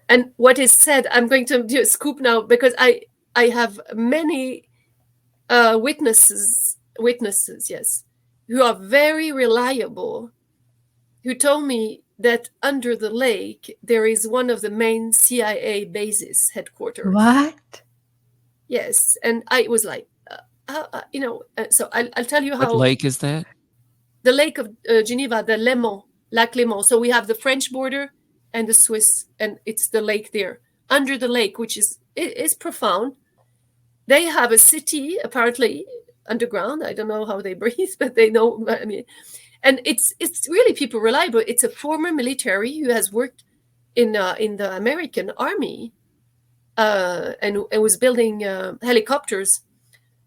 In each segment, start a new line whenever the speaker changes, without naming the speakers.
And what is said, I'm going to do a scoop now, because I have many witnesses, yes, who are very reliable, who told me that under the lake there is one of the main CIA bases headquarters.
What?
Yes, and I was like, so I'll tell you how.
What lake is that?
The Lake of Geneva, the Léman, Lac Léman. So we have the French border and the Swiss, and it's the lake there. Under the lake, which is profound, they have a city apparently underground. I don't know how they breathe, but they know. I mean, and it's really people reliable. It's a former military who has worked in the American Army, and was building helicopters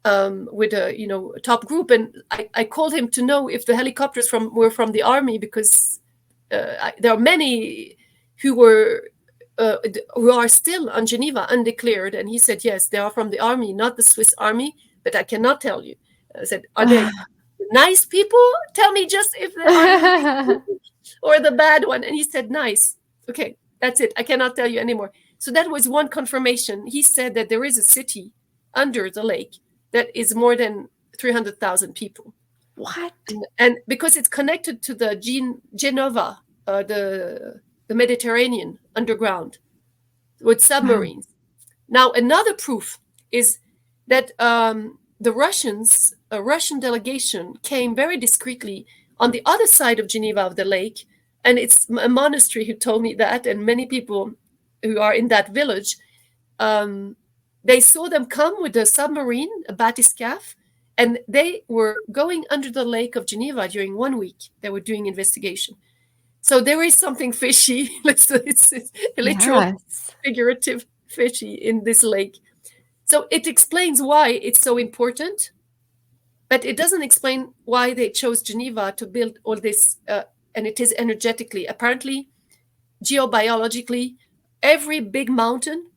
with a top group. And I called him to know if the helicopters were from the army, because there are many who are still on Geneva undeclared. And he said, yes, they are from the army, not the Swiss army, but I cannot tell you. I said, are they nice people? Tell me just if they are or the bad one. And he said, nice. Okay, that's it. I cannot tell you anymore. So that was one confirmation. He said that there is a city under the lake that is more than 300,000 people.
What?
And because it's connected to the Genova, the Mediterranean underground with submarines. Now, another proof is that the Russians, a Russian delegation, came very discreetly on the other side of Geneva of the lake. And it's a monastery who told me that, and many people who are in that village, they saw them come with a submarine, a bathyscaphe, and they were going under the lake of Geneva during 1 week. They were doing investigation. So there is something fishy. It's literal,
Yes.
figurative fishy in this lake. So it explains why it's so important, but it doesn't explain why they chose Geneva to build all this. And it is energetically, apparently, geobiologically, every big mountain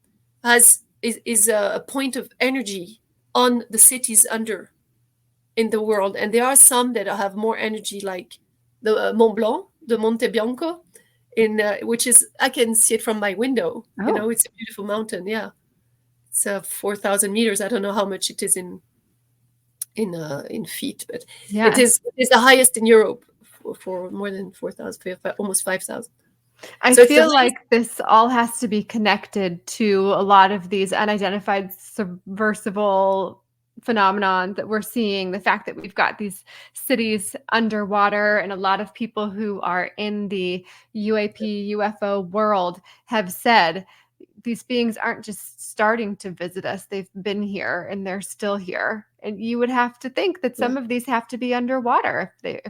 is a point of energy on the cities under in the world. And there are some that have more energy, like the Mont Blanc, the Monte Bianco, which is, I can see it from my window.
Oh.
It's a beautiful mountain. Yeah. It's 4,000 meters. I don't know how much it is in feet, but
Yeah.
it is the highest in Europe for more than 4,000, almost 5,000.
I feel like this all has to be connected to a lot of these unidentified subversible phenomenon that we're seeing. The fact that we've got these cities underwater, and a lot of people who are in the UAP, UFO world have said these beings aren't just starting to visit us. They've been here and they're still here. And you would have to think that some of these have to be underwater if